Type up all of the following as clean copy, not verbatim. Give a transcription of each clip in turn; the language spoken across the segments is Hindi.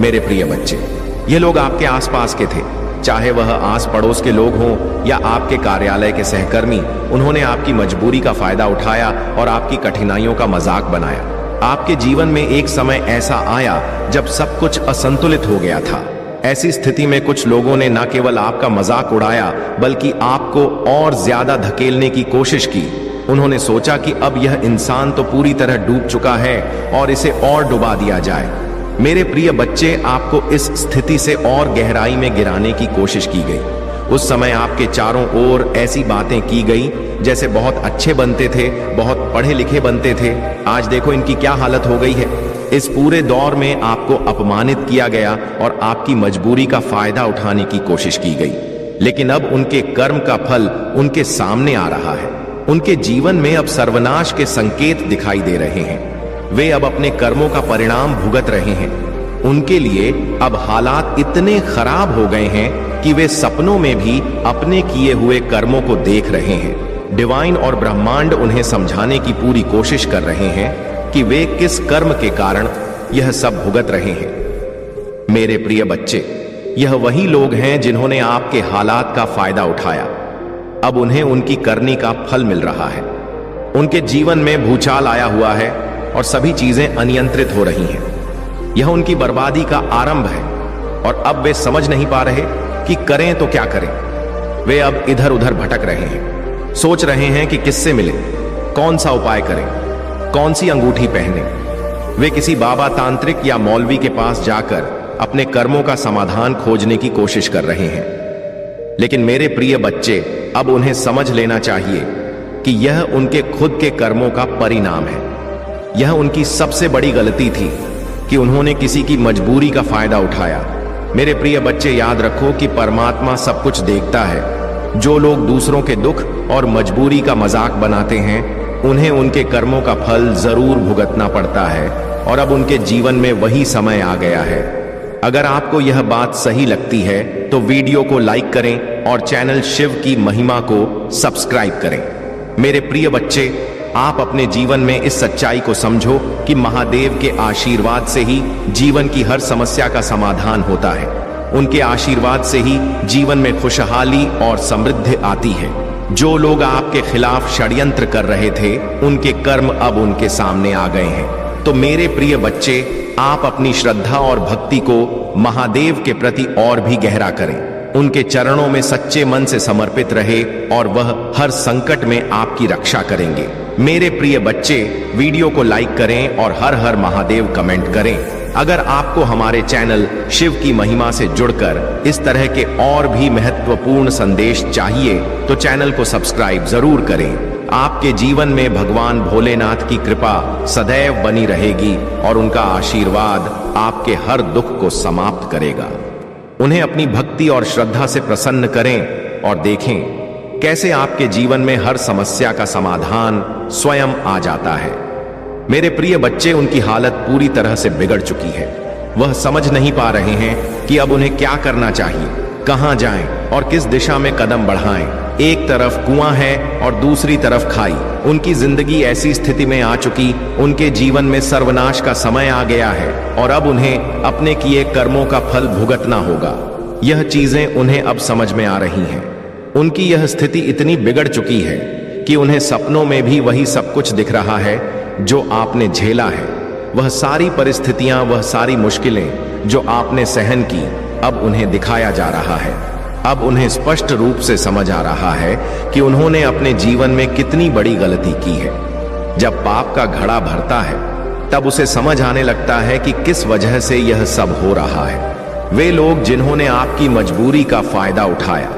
मेरे प्रिय बच्चे, ये लोग आपके आसपास के थे, चाहे वह आस पड़ोस के लोग हों या आपके कार्यालय के सहकर्मी। उन्होंने आपकी मजबूरी का फायदा उठाया और आपकी कठिनाइयों का मजाक बनाया। आपके जीवन में एक समय ऐसा आया जब सब कुछ असंतुलित हो गया था। ऐसी स्थिति में कुछ लोगों ने न केवल आपका मजाक उड़ाया बल्कि आपको और ज्यादा धकेलने की कोशिश की। उन्होंने सोचा कि अब यह इंसान तो पूरी तरह डूब चुका है और इसे और डुबा दिया जाए। मेरे प्रिय बच्चे, आपको इस स्थिति से और गहराई में गिराने की कोशिश की गई। उस समय आपके चारों ओर ऐसी बातें की गई जैसे बहुत अच्छे बनते थे, बहुत पढ़े लिखे बनते थे। आज देखो इनकी क्या हालत हो गई है। इस पूरे दौर में आपको अपमानित किया गया और आपकी मजबूरी का फायदा उठाने की कोशिश की गई। लेकिन अब उनके कर्म का फल उनके सामने आ रहा है। उनके जीवन में अब सर्वनाश के संकेत दिखाई दे रहे हैं। वे अब अपने कर्मों का परिणाम भुगत रहे हैं। उनके लिए अब हालात इतने खराब हो गए हैं कि वे सपनों में भी अपने किए हुए कर्मों को देख रहे हैं। डिवाइन और ब्रह्मांड उन्हें समझाने की पूरी कोशिश कर रहे हैं कि वे किस कर्म के कारण यह सब भुगत रहे हैं। मेरे प्रिय बच्चे, यह वही लोग हैं जिन्होंने आपके हालात का फायदा उठाया। अब उन्हें उनकी करनी का फल मिल रहा है। उनके जीवन में भूचाल आया हुआ है और सभी चीजें अनियंत्रित हो रही हैं। यह उनकी बर्बादी का आरंभ है और अब वे समझ नहीं पा रहे कि करें तो क्या करें। वे अब इधर उधर भटक रहे हैं, सोच रहे हैं कि किससे मिले, कौन सा उपाय करें, कौन सी अंगूठी पहने। वे किसी बाबा तांत्रिक या मौलवी के पास जाकर अपने कर्मों का समाधान खोजने की कोशिश कर रहे हैं। लेकिन मेरे प्रिय बच्चे, अब उन्हें समझ लेना चाहिए कि यह उनके खुद के कर्मों का परिणाम है। यह उनकी सबसे बड़ी गलती थी कि उन्होंने किसी की मजबूरी का फायदा उठाया। मेरे प्रिय बच्चे, याद रखो कि परमात्मा सब कुछ देखता है। जो लोग दूसरों के दुख और मजबूरी का मजाक बनाते हैं, उन्हें उनके कर्मों का फल जरूर भुगतना पड़ता है और अब उनके जीवन में वही समय आ गया है। अगर आपको यह बात सही लगती है तो वीडियो को लाइक करें और चैनल शिव की महिमा को सब्सक्राइब करें। मेरे प्रिय बच्चे, आप अपने जीवन में इस सच्चाई को समझो कि महादेव के आशीर्वाद से ही जीवन की हर समस्या का समाधान होता है। उनके आशीर्वाद से ही जीवन में खुशहाली और समृद्धि आती है। जो लोग आपके खिलाफ षड्यंत्र कर रहे थे, उनके कर्म अब उनके सामने आ गए हैं। तो मेरे प्रिय बच्चे, आप अपनी श्रद्धा और भक्ति को महादेव के प्रति और भी गहरा करें। उनके चरणों में सच्चे मन से समर्पित रहे और वह हर संकट में आपकी रक्षा करेंगे। मेरे प्रिय बच्चे, वीडियो को लाइक करें और हर हर महादेव कमेंट करें। अगर आपको हमारे चैनल शिव की महिमा से जुड़कर इस तरह के और भी महत्वपूर्ण संदेश चाहिए तो चैनल को सब्सक्राइब जरूर करें। आपके जीवन में भगवान भोलेनाथ की कृपा सदैव बनी रहेगी और उनका आशीर्वाद आपके हर दुख को समाप्त करेगा। उन्हें अपनी भक्ति और श्रद्धा से प्रसन्न करें और देखें कैसे आपके जीवन में हर समस्या का समाधान स्वयं आ जाता है। मेरे प्रिय बच्चे, उनकी हालत पूरी तरह से बिगड़ चुकी है। वह समझ नहीं पा रहे हैं कि अब उन्हें क्या करना चाहिए, कहां जाएं और किस दिशा में कदम बढ़ाएं। एक तरफ कुआं है और दूसरी तरफ खाई। उनकी जिंदगी ऐसी स्थिति में आ चुकी, उनके जीवन में सर्वनाश का समय आ गया है और अब उन्हें अपने किए कर्मों का फल भुगतना होगा। यह चीजें उन्हें अब समझ में आ रही हैं। उनकी यह स्थिति इतनी बिगड़ चुकी है कि उन्हें सपनों में भी वही सब कुछ दिख रहा है जो आपने झेला है। वह सारी परिस्थितियां, वह सारी मुश्किलें जो आपने सहन की, अब उन्हें दिखाया जा रहा है। अब उन्हें स्पष्ट रूप से समझ आ रहा है कि उन्होंने अपने जीवन में कितनी बड़ी गलती की है। जब पाप का घड़ा भरता है तब उसे समझ आने लगता है कि किस वजह से यह सब हो रहा है। वे लोग जिन्होंने आपकी मजबूरी का फायदा उठाया,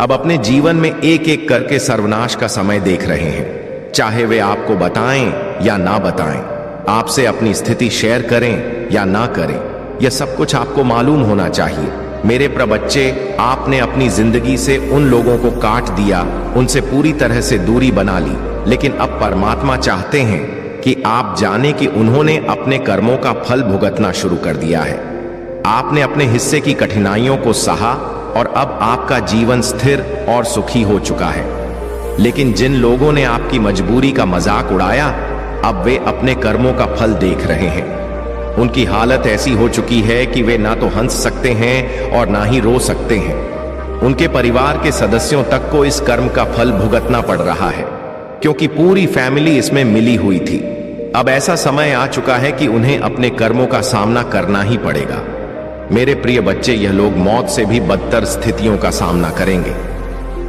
अब अपने जीवन में एक एक करके सर्वनाश का समय देख रहे हैं। चाहे वे आपको बताएं या ना बताएं, आपसे अपनी स्थिति शेयर करें या ना करें, यह सब कुछ आपको मालूम होना चाहिए। मेरे प्रिय बच्चे, आपने अपनी जिंदगी से उन लोगों को काट दिया, उनसे पूरी तरह से दूरी बना ली, लेकिन अब परमात्मा चाहते हैं कि आप जाने कि उन्होंने अपने कर्मों का फल भुगतना शुरू कर दिया है। आपने अपने हिस्से की कठिनाइयों को सहा और अब आपका जीवन स्थिर और सुखी हो चुका है। लेकिन जिन लोगों ने आपकी मजबूरी का मजाक उड़ाया, अब वे अपने कर्मों का फल देख रहे हैं। उनकी हालत ऐसी हो चुकी है कि वे ना तो हंस सकते हैं और ना ही रो सकते हैं। उनके परिवार के सदस्यों तक को इस कर्म का फल भुगतना पड़ रहा है, क्योंकि पूरी फैमिली इसमें मिली हुई थी। अब ऐसा समय आ चुका है कि उन्हें अपने कर्मों का सामना करना ही पड़ेगा। मेरे प्रिय बच्चे, यह लोग मौत से भी बदतर स्थितियों का सामना करेंगे।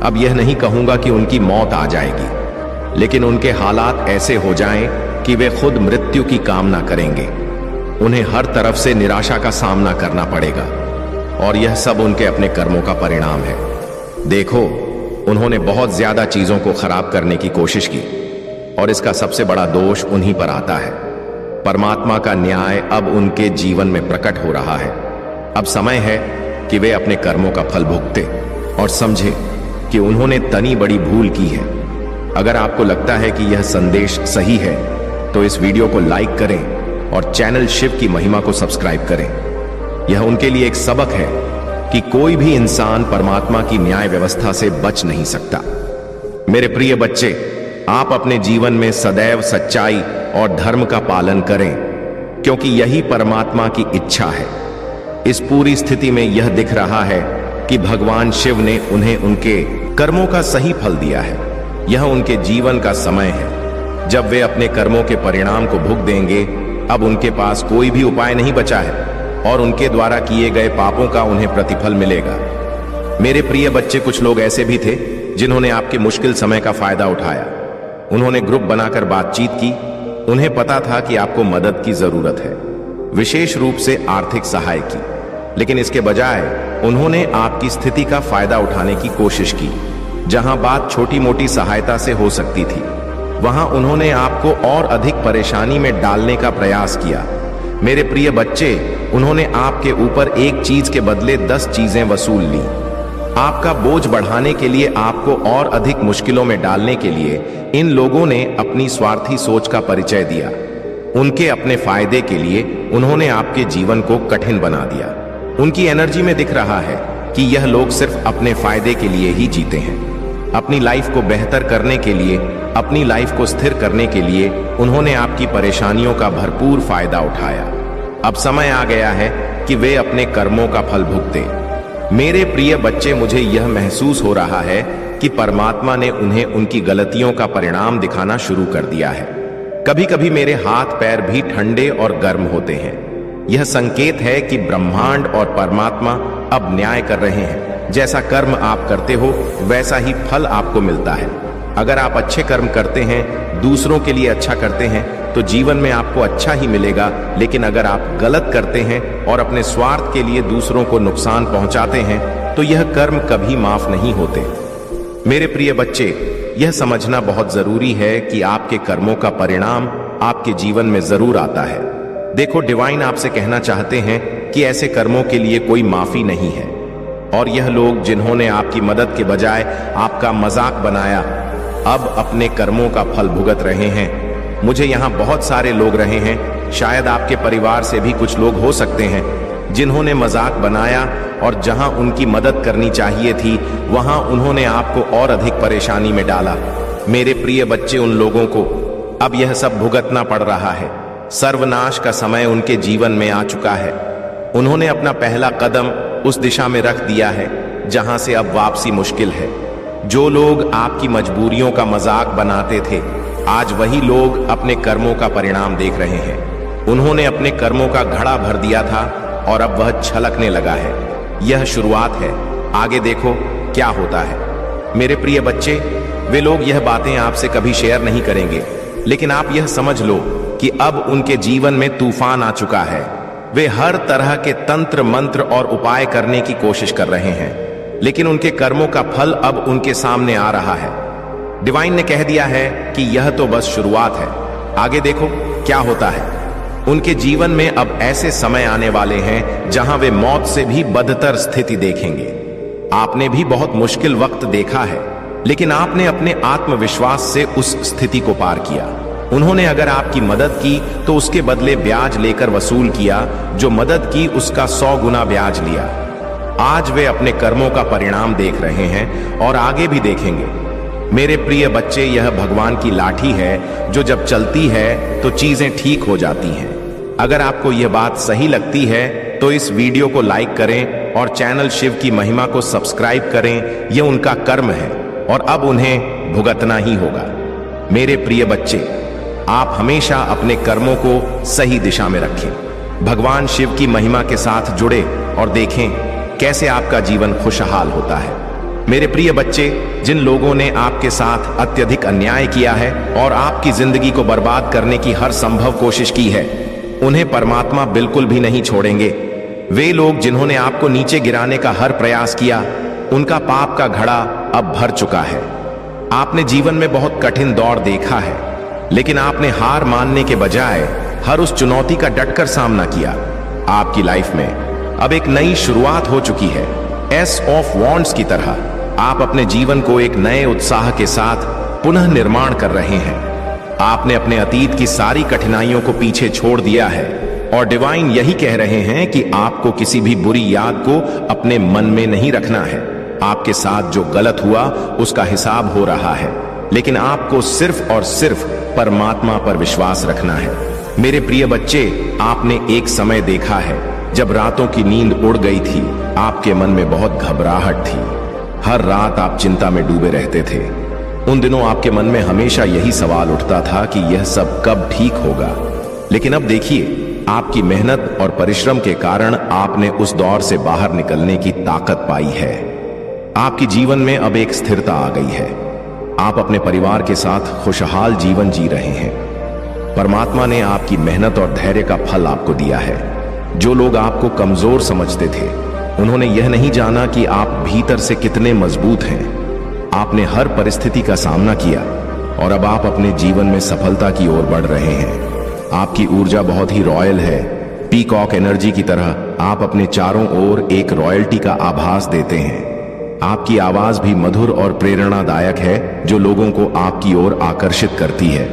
अब यह नहीं कहूंगा कि उनकी मौत आ जाएगी, लेकिन उनके हालात ऐसे हो जाएं कि वे खुद मृत्यु की कामना करेंगे। उन्हें हर तरफ से निराशा का सामना करना पड़ेगा, और यह सब उनके अपने कर्मों का परिणाम है। देखो, उन्होंने बहुत ज्यादा चीजों को खराब करने की कोशिश की, और इसका सबसे बड़ा दोष उन्हीं पर आता है। परमात्मा का न्याय अब उनके जीवन में प्रकट हो रहा है। अब समय है कि वे अपने कर्मों का फल भुगते और समझे कि उन्होंने तनी बड़ी भूल की है। अगर आपको लगता है कि यह संदेश सही है तो इस वीडियो को लाइक करें और चैनल शिव की महिमा को सब्सक्राइब करें। यह उनके लिए एक सबक है कि कोई भी इंसान परमात्मा की न्याय व्यवस्था से बच नहीं सकता। मेरे प्रिय बच्चे, आप अपने जीवन में सदैव सच्चाई और धर्म का पालन करें, क्योंकि यही परमात्मा की इच्छा है। इस पूरी स्थिति में यह दिख रहा है कि भगवान शिव ने उन्हें उनके कर्मों का सही फल दिया है। यह उनके जीवन का समय है जब वे अपने कर्मों के परिणाम को भुग देंगे। अब उनके पास कोई भी उपाय नहीं बचा है और उनके द्वारा किए गए पापों का उन्हें प्रतिफल मिलेगा। मेरे प्रिय बच्चे, कुछ लोग ऐसे भी थे जिन्होंने आपके मुश्किल समय का फायदा उठाया। उन्होंने ग्रुप बनाकर बातचीत की। उन्हें पता था कि आपको मदद की जरूरत है, विशेष रूप से आर्थिक सहाय की, लेकिन इसके बजाय उन्होंने आपकी स्थिति का फायदा उठाने की कोशिश की। जहां बात छोटी मोटी सहायता से हो सकती थी, वहां उन्होंने आपको और अधिक परेशानी में डालने का प्रयास किया। मेरे प्रिय बच्चे, उन्होंने आपके ऊपर एक चीज के बदले 10 चीजें वसूल ली। आपका बोझ बढ़ाने के लिए, आपको और अधिक मुश्किलों में डालने के लिए इन लोगों ने अपनी स्वार्थी सोच का परिचय दिया। उनके अपने फायदे के लिए उन्होंने आपके जीवन को कठिन बना दिया। उनकी एनर्जी में दिख रहा है कि यह लोग सिर्फ अपने फायदे के लिए ही जीते हैं। अपनी लाइफ को बेहतर करने के लिए, अपनी लाइफ को स्थिर करने के लिए उन्होंने आपकी परेशानियों का भरपूर फायदा उठाया। अब समय आ गया है कि वे अपने कर्मों का फल भुगते। मेरे प्रिय बच्चे, मुझे यह महसूस हो रहा है कि परमात्मा ने उन्हें उनकी गलतियों का परिणाम दिखाना शुरू कर दिया है। कभी कभी मेरे हाथ पैर भी ठंडे और गर्म होते हैं। यह संकेत है कि ब्रह्मांड और परमात्मा अब न्याय कर रहे हैं। जैसा कर्म आप करते हो वैसा ही फल आपको मिलता है। अगर आप अच्छे कर्म करते हैं, दूसरों के लिए अच्छा करते हैं, तो जीवन में आपको अच्छा ही मिलेगा। लेकिन अगर आप गलत करते हैं और अपने स्वार्थ के लिए दूसरों को नुकसान पहुंचाते हैं, तो यह कर्म कभी माफ नहीं होते। मेरे प्रिय बच्चे, यह समझना बहुत जरूरी है कि आपके कर्मों का परिणाम आपके जीवन में जरूर आता है। देखो, डिवाइन आपसे कहना चाहते हैं कि ऐसे कर्मों के लिए कोई माफी नहीं है, और यह लोग जिन्होंने आपकी मदद के बजाय आपका मजाक बनाया, अब अपने कर्मों का फल भुगत रहे हैं। मुझे यहाँ बहुत सारे लोग रहे हैं, शायद आपके परिवार से भी कुछ लोग हो सकते हैं, जिन्होंने मजाक बनाया और जहां उनकी मदद करनी चाहिए थी, वहां उन्होंने आपको और अधिक परेशानी में डाला। मेरे प्रिय बच्चे, उन लोगों को अब यह सब भुगतना पड़ रहा है। सर्वनाश का समय उनके जीवन में आ चुका है। उन्होंने अपना पहला कदम उस दिशा में रख दिया है जहां से अब वापसी मुश्किल है। जो लोग आपकी मजबूरियों का मजाक बनाते थे, आज वही लोग अपने कर्मों का परिणाम देख रहे हैं। उन्होंने अपने कर्मों का घड़ा भर दिया था और अब वह छलकने लगा है। यह शुरुआत है, आगे देखो क्या होता है। मेरे प्रिय बच्चे, वे लोग यह बातें आपसे कभी शेयर नहीं करेंगे, लेकिन आप यह समझ लो कि अब उनके जीवन में तूफान आ चुका है। वे हर तरह के तंत्र मंत्र और उपाय करने की कोशिश कर रहे हैं, लेकिन उनके कर्मों का फल अब उनके सामने आ रहा है। डिवाइन ने कह दिया है कि यह तो बस शुरुआत है, आगे देखो क्या होता है। उनके जीवन में अब ऐसे समय आने वाले हैं जहां वे मौत से भी बदतर स्थिति देखेंगे। आपने भी बहुत मुश्किल वक्त देखा है, लेकिन आपने अपने आत्मविश्वास से उस स्थिति को पार किया। उन्होंने अगर आपकी मदद की तो उसके बदले ब्याज लेकर वसूल किया, जो मदद की उसका 100 गुना ब्याज लिया। आज वे अपने कर्मों का परिणाम देख रहे हैं और आगे भी देखेंगे। मेरे प्रिय बच्चे, यह भगवान की लाठी है जो जब चलती है तो चीजें ठीक हो जाती हैं। अगर आपको यह बात सही लगती है तो इस वीडियो को लाइक करें और चैनल शिव की महिमा को सब्सक्राइब करें। यह उनका कर्म है और अब उन्हें भुगतना ही होगा। मेरे प्रिय बच्चे, आप हमेशा अपने कर्मों को सही दिशा में रखें। भगवान शिव की महिमा के साथ जुड़े और देखें कैसे आपका जीवन खुशहाल होता है। मेरे प्रिय बच्चे, जिन लोगों ने आपके साथ अत्यधिक अन्याय किया है और आपकी जिंदगी को बर्बाद करने की हर संभव कोशिश की है, उन्हें परमात्मा बिल्कुल भी नहीं छोड़ेंगे। वे लोग जिन्होंने आपको नीचे गिराने का हर प्रयास किया, उनका पाप का घड़ा अब भर चुका है। आपने जीवन में बहुत कठिन दौर देखा है, लेकिन आपने हार मानने के बजाय हर उस चुनौती का डटकर सामना किया। आपकी लाइफ में अब एक नई शुरुआत हो चुकी है। एस ऑफ वॉन्ड्स की तरह आप अपने जीवन को एक नए उत्साह के साथ पुनः निर्माण कर रहे हैं। आपने अपने अतीत की सारी कठिनाइयों को पीछे छोड़ दिया है और डिवाइन यही कह रहे हैं कि आपको किसी भी बुरी याद को अपने मन में नहीं रखना है। आपके साथ जो गलत हुआ उसका हिसाब हो रहा है, लेकिन आपको सिर्फ और सिर्फ परमात्मा पर विश्वास रखना है। मेरे प्रिय बच्चे, आपने एक समय देखा है जब रातों की नींद उड़ गई थी, आपके मन में बहुत घबराहट थी। हर रात आप चिंता में डूबे रहते थे। उन दिनों आपके मन में हमेशा यही सवाल उठता था कि यह सब कब ठीक होगा। लेकिन अब देखिए, आपकी मेहनत और परिश्रम के कारण आपने उस दौर से बाहर निकलने की ताकत पाई है। आपकी जीवन में अब एक स्थिरता आ गई है। आप अपने परिवार के साथ खुशहाल जीवन जी रहे हैं। परमात्मा ने आपकी मेहनत और धैर्य का फल आपको दिया है। जो लोग आपको कमजोर समझते थे, उन्होंने यह नहीं जाना कि आप भीतर से कितने मजबूत हैं। आपने हर परिस्थिति का सामना किया और अब आप अपने जीवन में सफलता की ओर बढ़ रहे हैं। आपकी ऊर्जा बहुत ही रॉयल है। पीकॉक एनर्जी की तरह आप अपने चारों ओर एक रॉयल्टी का आभास देते हैं। आपकी आवाज भी मधुर और प्रेरणादायक है, जो लोगों को आपकी ओर आकर्षित करती है।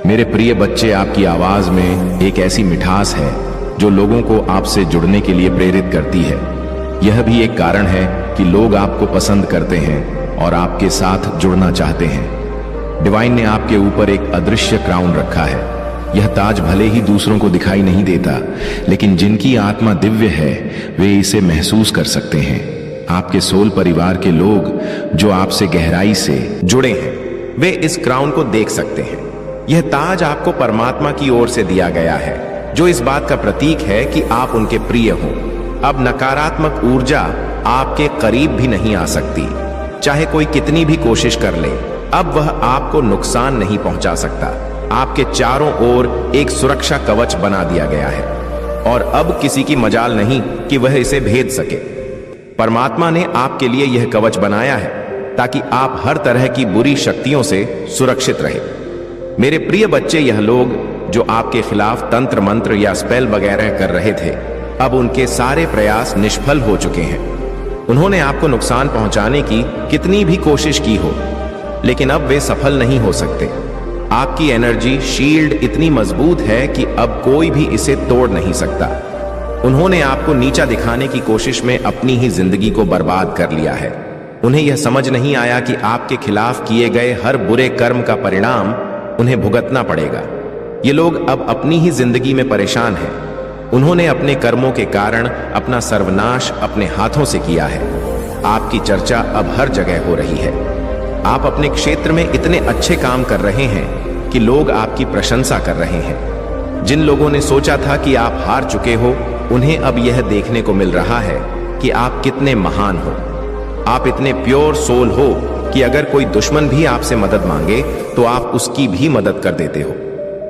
मेरे प्रिय बच्चे, आपकी आवाज में एक ऐसी मिठास है जो लोगों को आपसे जुड़ने के लिए प्रेरित करती है। यह भी एक कारण है कि लोग आपको पसंद करते हैं और आपके साथ जुड़ना चाहते हैं। डिवाइन ने आपके ऊपर एक अदृश्य क्राउन रखा है। यह ताज भले ही दूसरों को दिखाई नहीं देता, लेकिन जिनकी आत्मा दिव्य है वे इसे महसूस कर सकते हैं। आपके सोल परिवार के लोग जो आपसे गहराई से जुड़े हैं, वे इस क्राउन को देख सकते हैं। यह ताज आपको परमात्मा की ओर से दिया गया है, जो इस बात का प्रतीक है कि आप उनके प्रिय हो। अब नकारात्मक ऊर्जा आपके करीब भी नहीं आ सकती, चाहे कोई कितनी भी कोशिश कर ले। अब वह आपको नुकसान नहीं पहुंचा सकता। आपके चारों ओर एक सुरक्षा कवच बना दिया गया है और अब किसी की मजाल नहीं कि वह इसे भेद सके। परमात्मा ने आपके लिए यह कवच बनाया है ताकि आप हर तरह की बुरी शक्तियों से सुरक्षित रहे। मेरे प्रिय बच्चे, यह लोग जो आपके खिलाफ तंत्र मंत्र या स्पेल वगैरह कर रहे थे, अब उनके सारे प्रयास निष्फल हो चुके हैं। उन्होंने आपको नुकसान पहुंचाने की कितनी भी कोशिश की हो, लेकिन अब वे सफल नहीं हो सकते। आपकी एनर्जी शील्ड इतनी मजबूत है कि अब कोई भी इसे तोड़ नहीं सकता। उन्होंने आपको नीचा दिखाने की कोशिश में अपनी ही जिंदगी को बर्बाद कर लिया है। उन्हें यह समझ नहीं आया कि आपके खिलाफ किए गए हर बुरे कर्म का परिणाम उन्हें भुगतना पड़ेगा। ये लोग अब अपनी ही जिंदगी में परेशान हैं। उन्होंने अपने कर्मों के कारण अपना सर्वनाश अपने हाथों से किया है। आपकी चर्चा अब हर जगह हो रही है। आप अपने क्षेत्र में इतने अच्छे काम कर रहे हैं कि लोग आपकी प्रशंसा कर रहे हैं। जिन लोगों ने सोचा था कि आप हार चुके हो, उन्हें अब यह देखने को मिल रहा है कि आप कितने महान हो। आप इतने प्योर सोल हो कि अगर कोई दुश्मन भी आपसे मदद मांगे तो आप उसकी भी मदद कर देते हो।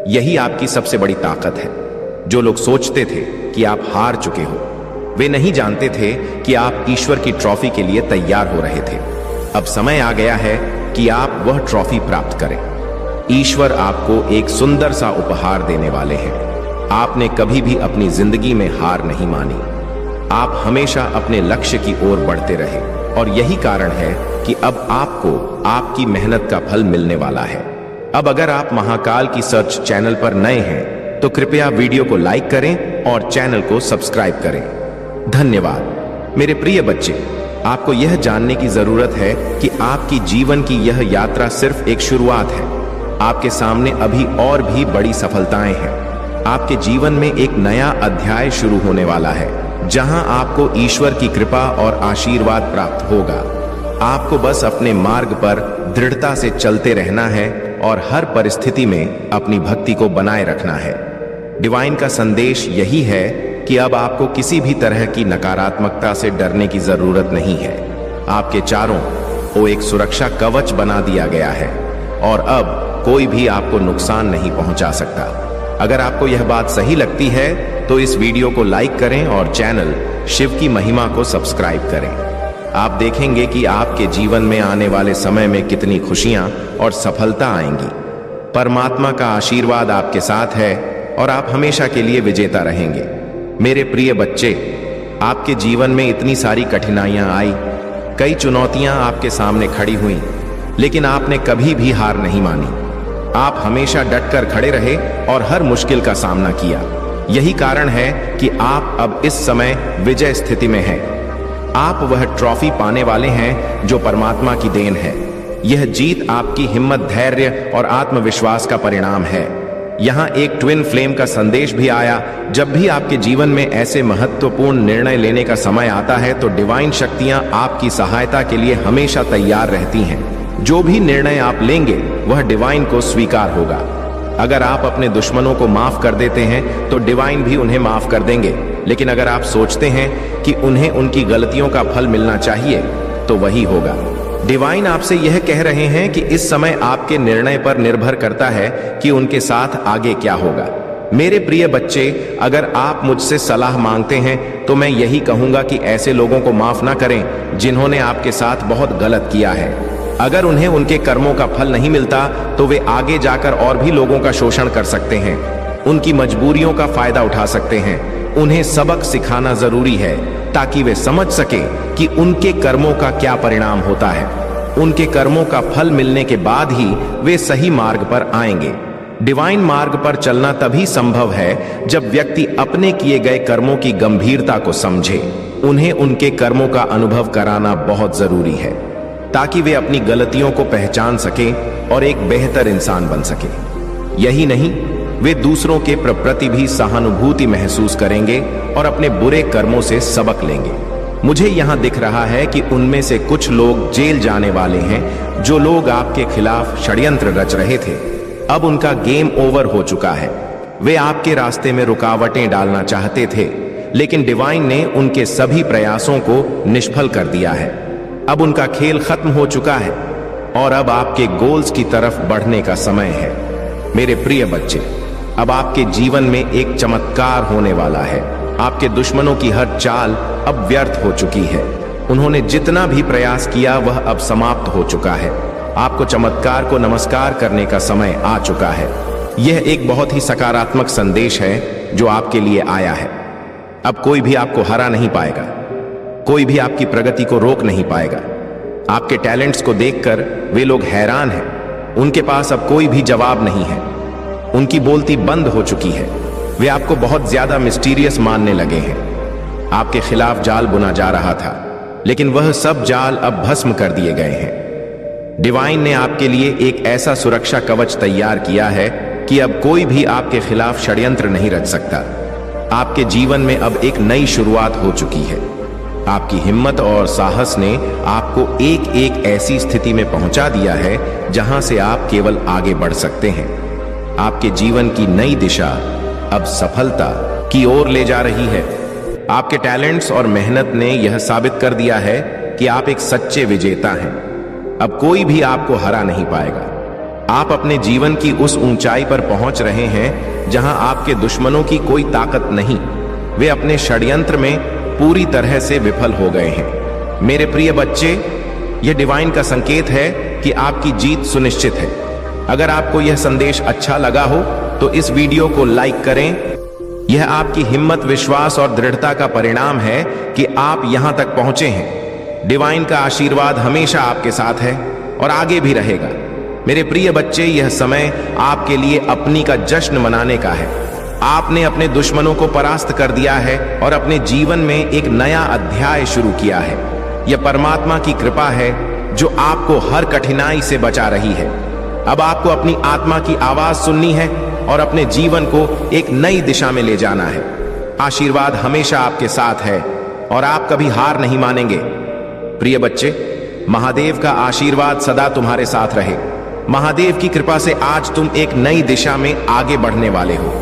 यही आपकी सबसे बड़ी ताकत है। जो लोग सोचते थे कि आप हार चुके हो, वे नहीं जानते थे कि आप ईश्वर की ट्रॉफी के लिए तैयार हो रहे थे। अब समय आ गया है कि आप वह ट्रॉफी प्राप्त करें। ईश्वर आपको एक सुंदर सा उपहार देने वाले हैं। आपने कभी भी अपनी जिंदगी में हार नहीं मानी। आप हमेशा अपने लक्ष्य की ओर बढ़ते रहे और यही कारण है कि अब आपको आपकी मेहनत का फल मिलने वाला है। अब अगर आप महाकाल की सर्च चैनल पर नए हैं तो कृपया वीडियो को लाइक करें और चैनल को सब्सक्राइब करें। धन्यवाद। मेरे प्रिय बच्चे, आपको यह जानने की जरूरत है कि आपकी जीवन की यह यात्रा सिर्फ एक शुरुआत है। आपके सामने अभी और भी बड़ी सफलताएं हैं। आपके जीवन में एक नया अध्याय शुरू होने वाला है, जहां आपको ईश्वर की कृपा और आशीर्वाद प्राप्त होगा। आपको बस अपने मार्ग पर दृढ़ता से चलते रहना है और हर परिस्थिति में अपनी भक्ति को बनाए रखना है। डिवाइन का संदेश यही है कि अब आपको किसी भी तरह की नकारात्मकता से डरने की जरूरत नहीं है। आपके चारों ओर एक सुरक्षा कवच बना दिया गया है और अब कोई भी आपको नुकसान नहीं पहुंचा सकता। अगर आपको यह बात सही लगती है तो इस वीडियो को लाइक करें और चैनल शिव की महिमा को सब्सक्राइब करें। आप देखेंगे कि आपके जीवन में आने वाले समय में कितनी खुशियां और सफलता आएंगी। परमात्मा का आशीर्वाद आपके साथ है और आप हमेशा के लिए विजेता रहेंगे। मेरे प्रिय बच्चे, आपके जीवन में इतनी सारी कठिनाइयां आई, कई चुनौतियां आपके सामने खड़ी हुई, लेकिन आपने कभी भी हार नहीं मानी। आप हमेशा डटकर खड़े रहे और हर मुश्किल का सामना किया। यही कारण है कि आप अब इस समय विजय स्थिति में हैं। आप वह ट्रॉफी पाने वाले हैं जो परमात्मा की देन है। यह जीत आपकी हिम्मत, धैर्य और आत्मविश्वास का परिणाम है। यहाँ एक ट्विन फ्लेम का संदेश भी आया। जब भी आपके जीवन में ऐसे महत्वपूर्ण निर्णय लेने का समय आता है तो डिवाइन शक्तियां आपकी सहायता के लिए हमेशा तैयार रहती हैं। जो भी निर्णय आप लेंगे वह डिवाइन को स्वीकार होगा। अगर आप अपने दुश्मनों को माफ कर देते हैं तो डिवाइन भी उन्हें माफ कर देंगे, लेकिन अगर आप सोचते हैं कि उन्हें उनकी गलतियों का फल मिलना चाहिए तो वही होगा। डिवाइन आपसे यह कह रहे हैं कि इस समय आपके निर्णय पर निर्भर करता है कि उनके साथ आगे क्या होगा। मेरे प्रिय बच्चे, अगर आप मुझसे सलाह मांगते हैं तो मैं यही कहूंगा कि ऐसे लोगों को माफ ना करें जिन्होंने आपके साथ बहुत गलत किया है। अगर उन्हें उनके कर्मों का फल नहीं मिलता तो वे आगे जाकर और भी लोगों का शोषण कर सकते हैं, उनकी मजबूरियों का फायदा उठा सकते हैं। उन्हें सबक सिखाना जरूरी है ताकि वे समझ सके कि उनके कर्मों का क्या परिणाम होता है। उनके कर्मों का फल मिलने के बाद ही वे सही मार्ग पर आएंगे। डिवाइन मार्ग पर चलना तभी संभव है जब व्यक्ति अपने किए गए कर्मों की गंभीरता को समझे। उन्हें उनके कर्मों का अनुभव कराना बहुत जरूरी है ताकि वे अपनी गलतियों को पहचान सकें और एक बेहतर इंसान बन सके। यही नहीं, वे दूसरों के प्रति भी सहानुभूति महसूस करेंगे और अपने बुरे कर्मों से सबक लेंगे। मुझे यहाँ दिख रहा है कि उनमें से कुछ लोग जेल जाने वाले हैं। जो लोग आपके खिलाफ षड्यंत्र रच रहे थे, अब उनका गेम ओवर हो चुका है। वे आपके रास्ते में रुकावटें डालना चाहते थे, लेकिन डिवाइन ने उनके सभी प्रयासों को निष्फल कर दिया है। अब उनका खेल खत्म हो चुका है और अब आपके गोल्स की तरफ बढ़ने का समय है। मेरे प्रिय बच्चे, अब आपके जीवन में एक चमत्कार होने वाला है। आपके दुश्मनों की हर चाल अब व्यर्थ हो चुकी है। उन्होंने जितना भी प्रयास किया वह अब समाप्त हो चुका है। आपको चमत्कार को नमस्कार करने का समय आ चुका है। यह एक बहुत ही सकारात्मक संदेश है जो आपके लिए आया है। अब कोई भी आपको हरा नहीं पाएगा, कोई भी आपकी प्रगति को रोक नहीं पाएगा। आपके टैलेंट्स को देखकर वे लोग हैरान हैं। उनके पास अब कोई भी जवाब नहीं है। उनकी बोलती बंद हो चुकी है। वे आपको बहुत ज्यादा मिस्टीरियस मानने लगे हैं। आपके खिलाफ जाल बुना जा रहा था, लेकिन वह सब जाल अब भस्म कर दिए गए हैं। डिवाइन ने आपके लिए एक ऐसा सुरक्षा कवच तैयार किया है कि अब कोई भी आपके खिलाफ षड्यंत्र नहीं रच सकता। आपके जीवन में अब एक नई शुरुआत हो चुकी है। आपकी हिम्मत और साहस ने आपको एक एक ऐसी स्थिति में पहुंचा दिया है जहां से आप केवल आगे बढ़ सकते हैं। आपके जीवन की नई दिशा अब सफलता की ओर ले जा रही है। आपके टैलेंट्स और मेहनत ने यह साबित कर दिया है कि आप एक सच्चे विजेता हैं। अब कोई भी आपको हरा नहीं पाएगा। आप अपने जीवन की उस ऊंचाई पर पहुंच रहे हैं जहां आपके दुश्मनों की कोई ताकत नहीं। वे अपने षड्यंत्र में पूरी तरह से विफल हो गए हैं। मेरे प्रिय बच्चे, यह डिवाइन का संकेत है कि आपकी जीत सुनिश्चित है। अगर आपको यह संदेश अच्छा लगा हो तो इस वीडियो को लाइक करें। यह आपकी हिम्मत, विश्वास और दृढ़ता का परिणाम है कि आप यहां तक पहुंचे हैं। डिवाइन का आशीर्वाद हमेशा आपके साथ है और आगे भी रहेगा। मेरे प्रिय बच्चे, यह समय आपके लिए अपनी का जश्न मनाने का है। आपने अपने दुश्मनों को परास्त कर दिया है और अपने जीवन में एक नया अध्याय शुरू किया है। यह परमात्मा की कृपा है जो आपको हर कठिनाई से बचा रही है। अब आपको अपनी आत्मा की आवाज सुननी है और अपने जीवन को एक नई दिशा में ले जाना है। आशीर्वाद हमेशा आपके साथ है और आप कभी हार नहीं मानेंगे। प्रिय बच्चे, महादेव का आशीर्वाद सदा तुम्हारे साथ रहे। महादेव की कृपा से आज तुम एक नई दिशा में आगे बढ़ने वाले हो।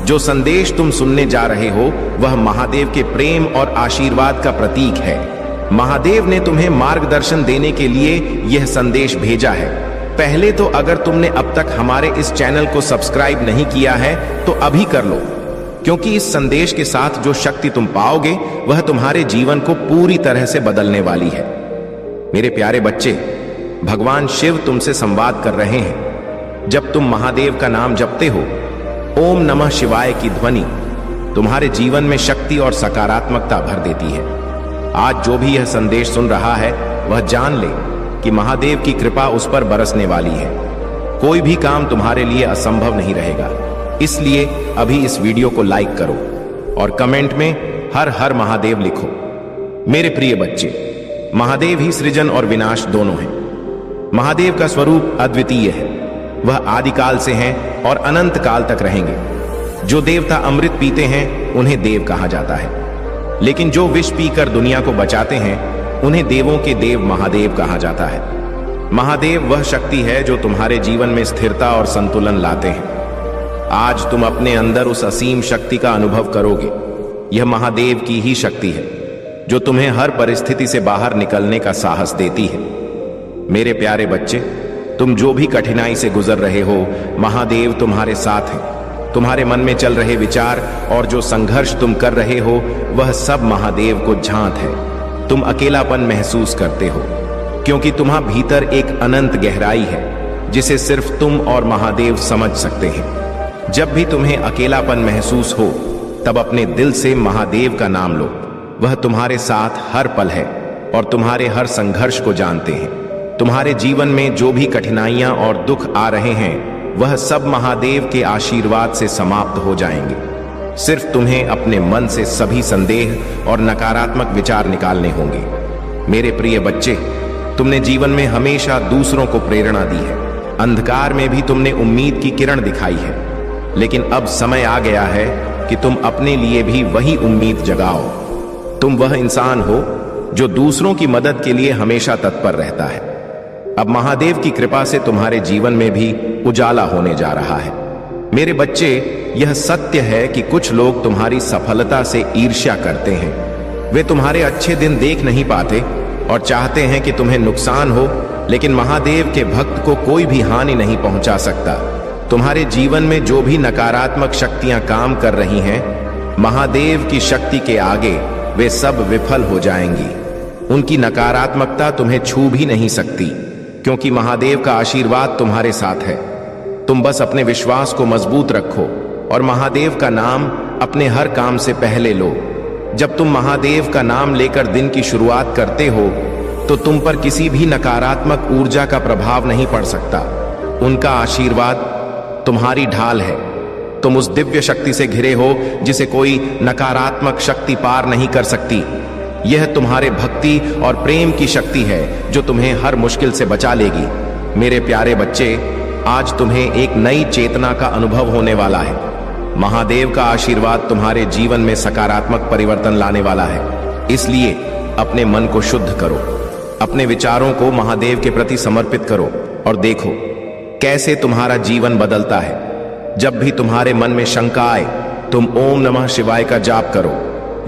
जो संदेश तुम सुनने जा रहे हो वह महादेव के प्रेम और आशीर्वाद का प्रतीक है। महादेव ने तुम्हें मार्गदर्शन देने के लिए यह संदेश भेजा है। पहले तो अगर तुमने अब तक हमारे इस चैनल को सब्सक्राइब नहीं किया है तो अभी कर लो, क्योंकि इस संदेश के साथ जो शक्ति तुम पाओगे वह तुम्हारे जीवन को पूरी तरह से बदलने वाली है। मेरे प्यारे बच्चे, भगवान शिव तुमसे संवाद कर रहे हैं। जब तुम महादेव का नाम जपते हो, ओम नमः शिवाय की ध्वनि तुम्हारे जीवन में शक्ति और सकारात्मकता भर देती है। आज जो भी यह संदेश सुन रहा है वह जान ले कि महादेव की कृपा उस पर बरसने वाली है। कोई भी काम तुम्हारे लिए असंभव नहीं रहेगा। इसलिए अभी इस वीडियो को लाइक करो और कमेंट में हर हर महादेव लिखो। मेरे प्रिय बच्चे, महादेव ही सृजन और विनाश दोनों हैं। महादेव का स्वरूप अद्वितीय है। वह आदिकाल से हैं और अनंत काल तक रहेंगे। जो देवता अमृत पीते हैं उन्हें देव कहा जाता है, लेकिन जो विष पीकर दुनिया को बचाते हैं उन्हें देवों के देव महादेव कहा जाता है। महादेव वह शक्ति है जो तुम्हारे जीवन में स्थिरता और संतुलन लाते हैं। आज तुम अपने अंदर उस असीम शक्ति का अनुभव करोगे। यह महादेव की ही शक्ति है जो तुम्हें हर परिस्थिति से बाहर निकलने का साहस देती है। मेरे प्यारे बच्चे, तुम जो भी कठिनाई से गुजर रहे हो, महादेव तुम्हारे साथ हैं। तुम्हारे मन में चल रहे विचार और जो संघर्ष तुम कर रहे हो वह सब महादेव को झांत है। तुम अकेलापन महसूस करते हो क्योंकि तुम्हारे भीतर एक अनंत गहराई है जिसे सिर्फ तुम और महादेव समझ सकते हैं। जब भी तुम्हें अकेलापन महसूस हो तब अपने दिल से महादेव का नाम लो। वह तुम्हारे साथ हर पल है और तुम्हारे हर संघर्ष को जानते हैं। तुम्हारे जीवन में जो भी कठिनाइयां और दुख आ रहे हैं वह सब महादेव के आशीर्वाद से समाप्त हो जाएंगे। सिर्फ तुम्हें अपने मन से सभी संदेह और नकारात्मक विचार निकालने होंगे। मेरे प्रिय बच्चे, तुमने जीवन में हमेशा दूसरों को प्रेरणा दी है। अंधकार में भी तुमने उम्मीद की किरण दिखाई है, लेकिन अब समय आ गया है कि तुम अपने लिए भी वही उम्मीद जगाओ। तुम वह इंसान हो जो दूसरों की मदद के लिए हमेशा तत्पर रहता है। अब महादेव की कृपा से तुम्हारे जीवन में भी उजाला होने जा रहा है। मेरे बच्चे, यह सत्य है कि कुछ लोग तुम्हारी सफलता से ईर्ष्या करते हैं। वे तुम्हारे अच्छे दिन देख नहीं पाते और चाहते हैं कि तुम्हें नुकसान हो, लेकिन महादेव के भक्त को कोई भी हानि नहीं पहुंचा सकता। तुम्हारे जीवन में जो भी नकारात्मक शक्तियां काम कर रही हैं, महादेव की शक्ति के आगे वे सब विफल हो जाएंगी। उनकी नकारात्मकता तुम्हें छू भी नहीं सकती, क्योंकि महादेव का आशीर्वाद तुम्हारे साथ है। तुम बस अपने विश्वास को मजबूत रखो और महादेव का नाम अपने हर काम से पहले लो। जब तुम महादेव का नाम लेकर दिन की शुरुआत करते हो तो तुम पर किसी भी नकारात्मक ऊर्जा का प्रभाव नहीं पड़ सकता। उनका आशीर्वाद तुम्हारी ढाल है। तुम उस दिव्य शक्ति से घिरे हो जिसे कोई नकारात्मक शक्ति पार नहीं कर सकती। यह तुम्हारे भक्ति और प्रेम की शक्ति है जो तुम्हें हर मुश्किल से बचा लेगी। मेरे प्यारे बच्चे, आज तुम्हें एक नई चेतना का अनुभव होने वाला है। महादेव का आशीर्वाद तुम्हारे जीवन में सकारात्मक परिवर्तन लाने वाला है। इसलिए अपने मन को शुद्ध करो, अपने विचारों को महादेव के प्रति समर्पित करो और देखो कैसे तुम्हारा जीवन बदलता है। जब भी तुम्हारे मन में शंका आए, तुम ओम नमः शिवाय का जाप करो।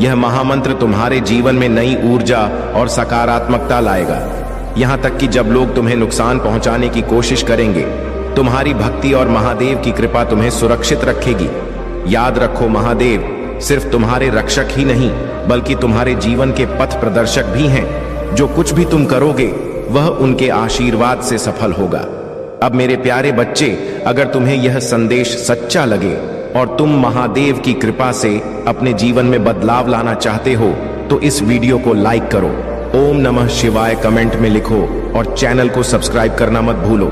यह महामंत्र तुम्हारे जीवन में नई ऊर्जा और सकारात्मकता लाएगा। यहां तक कि जब लोग तुम्हें नुकसान पहुंचाने की कोशिश करेंगे, तुम्हारी भक्ति और महादेव की कृपा तुम्हें सुरक्षित रखेगी। याद रखो, महादेव सिर्फ तुम्हारे रक्षक ही नहीं बल्कि तुम्हारे जीवन के पथ प्रदर्शक भी हैं। जो कुछ भी तुम करोगे वह उनके आशीर्वाद से सफल होगा। अब मेरे प्यारे बच्चे, अगर तुम्हें यह संदेश सच्चा लगे और तुम महादेव की कृपा से अपने जीवन में बदलाव लाना चाहते हो तो इस वीडियो को लाइक करो, ओम नमः शिवाय कमेंट में लिखो और चैनल को सब्सक्राइब करना मत भूलो।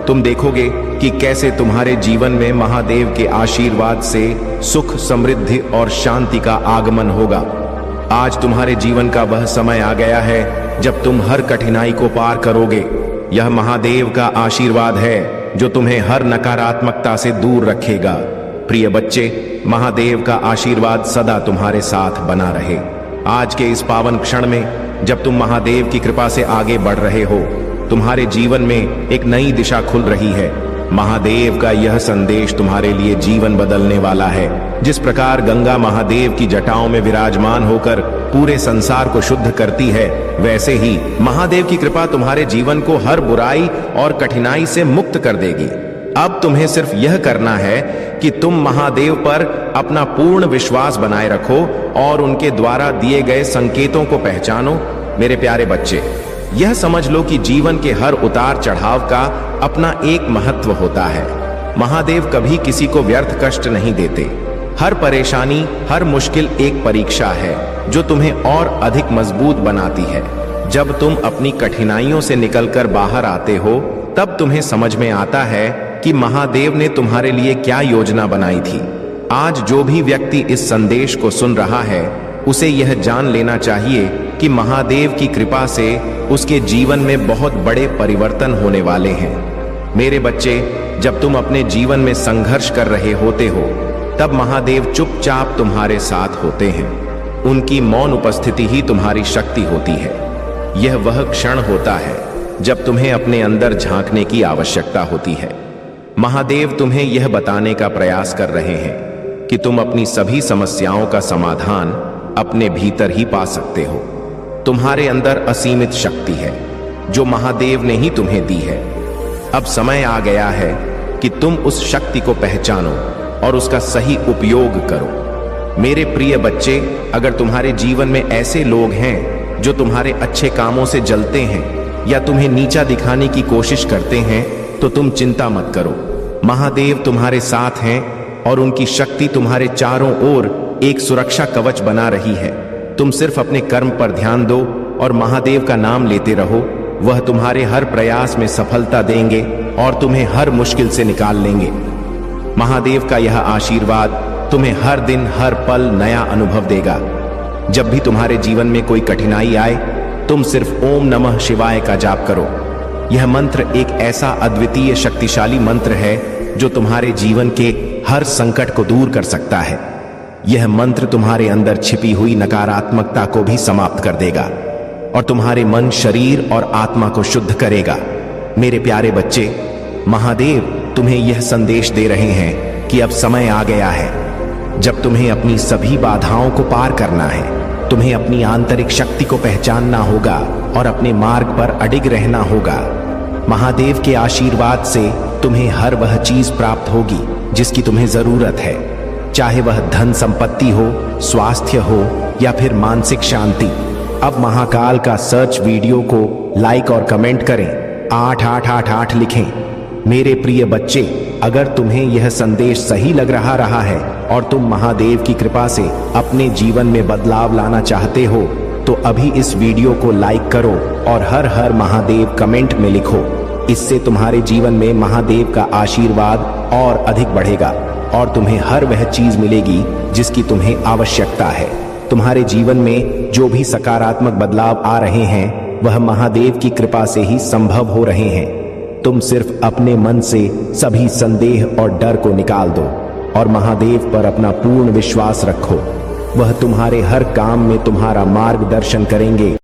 तुम देखोगे कि कैसे तुम्हारे जीवन में महादेव के आशीर्वाद से सुख, समृद्धि और शांति का आगमन होगा। आज तुम्हारे जीवन का वह समय आ गया है जब तुम हर कठिनाई को पार करोगे। यह महादेव का आशीर्वाद है जो तुम्हें हर नकारात्मकता से दूर रखेगा। प्रिय बच्चे, महादेव का आशीर्वाद सदा तुम्हारे साथ बना रहे। आज के इस पावन क्षण में जब तुम महादेव की कृपा से आगे बढ़ रहे हो, तुम्हारे जीवन में एक नई दिशा खुल रही है। महादेव का यह संदेश तुम्हारे लिए जीवन बदलने वाला है। जिस प्रकार गंगा महादेव की जटाओं में विराजमान होकर पूरे संसार को शुद्ध करती है, वैसे ही महादेव की कृपा तुम्हारे जीवन को हर बुराई और कठिनाई से मुक्त कर देगी। अब तुम्हें सिर्फ यह करना है कि तुम महादेव पर अपना पूर्ण विश्वास बनाए रखो और उनके द्वारा दिए गए संकेतों को पहचानो। मेरे प्यारे बच्चे, यह समझ लो कि जीवन के हर उतार चढ़ाव का अपना एक महत्व होता है। महादेव कभी किसी को व्यर्थ कष्ट नहीं देते। हर परेशानी, हर मुश्किल एक परीक्षा है जो तुम्हें और अधिक मजबूत बनाती है। जब तुम अपनी कठिनाइयों से निकलकर बाहर आते हो, तब तुम्हें समझ में आता है कि महादेव ने तुम्हारे लिए क्या योजना बनाई थी। आज जो भी व्यक्ति इस संदेश को सुन रहा है, उसे यह जान लेना चाहिए कि महादेव की कृपा से उसके जीवन में बहुत बड़े परिवर्तन होने वाले हैं। मेरे बच्चे, जब तुम अपने जीवन में संघर्ष कर रहे होते हो, तब महादेव चुपचाप तुम्हारे साथ होते हैं। उनकी मौन उपस्थिति ही तुम्हारी शक्ति होती है। यह वह क्षण होता है जब तुम्हें अपने अंदर झांकने की आवश्यकता होती है। महादेव तुम्हें यह बताने का प्रयास कर रहे हैं कि तुम अपनी सभी समस्याओं का समाधान अपने भीतर ही पा सकते हो। तुम्हारे अंदर असीमित शक्ति है जो महादेव ने ही तुम्हें दी है। अब समय आ गया है कि तुम उस शक्ति को पहचानो और उसका सही उपयोग करो। मेरे प्रिय बच्चे, अगर तुम्हारे जीवन में ऐसे लोग हैं जो तुम्हारे अच्छे कामों से जलते हैं या तुम्हें नीचा दिखाने की कोशिश करते हैं, तो तुम चिंता मत करो। महादेव तुम्हारे साथ हैं और उनकी शक्ति तुम्हारे चारों ओर एक सुरक्षा कवच बना रही है। तुम सिर्फ अपने कर्म पर ध्यान दो और महादेव का नाम लेते रहो। वह तुम्हारे हर प्रयास में सफलता देंगे और तुम्हें हर मुश्किल से निकाल लेंगे। महादेव का यह आशीर्वाद तुम्हें हर दिन हर पल नया अनुभव देगा। जब भी तुम्हारे जीवन में कोई कठिनाई आए, तुम सिर्फ ओम नमः शिवाय का जाप करो। यह मंत्र एक ऐसा अद्वितीय शक्तिशाली मंत्र है जो तुम्हारे जीवन के हर संकट को दूर कर सकता है। यह मंत्र तुम्हारे अंदर छिपी हुई नकारात्मकता को भी समाप्त कर देगा और तुम्हारे मन, शरीर और आत्मा को शुद्ध करेगा। मेरे प्यारे बच्चे, महादेव तुम्हें यह संदेश दे रहे हैं कि अब समय आ गया है जब तुम्हें अपनी सभी बाधाओं को पार करना है। तुम्हें अपनी आंतरिक शक्ति को पहचानना होगा और अपने मार्ग पर अडिग रहना होगा। महादेव के आशीर्वाद से तुम्हें हर वह चीज प्राप्त होगी जिसकी तुम्हें जरूरत है, चाहे वह धन संपत्ति हो, स्वास्थ्य हो या फिर मानसिक शांति। अब महाकाल का सर्च वीडियो को लाइक और कमेंट करें, 8888 लिखें। मेरे प्रिय बच्चे, अगर तुम्हें यह संदेश सही लग रहा है और तुम महादेव की कृपा से अपने जीवन में बदलाव लाना चाहते हो, तो अभी इस वीडियो को लाइक करो और हर हर महादेव कमेंट में लिखो। इससे तुम्हारे जीवन में महादेव का आशीर्वाद और अधिक बढ़ेगा और तुम्हें हर वह चीज मिलेगी जिसकी तुम्हें आवश्यकता है। तुम्हारे जीवन में जो भी सकारात्मक बदलाव आ रहे हैं, वह महादेव की कृपा से ही संभव हो रहे हैं। तुम सिर्फ अपने मन से सभी संदेह और डर को निकाल दो और महादेव पर अपना पूर्ण विश्वास रखो। वह तुम्हारे हर काम में तुम्हारा मार्गदर्शन करेंगे।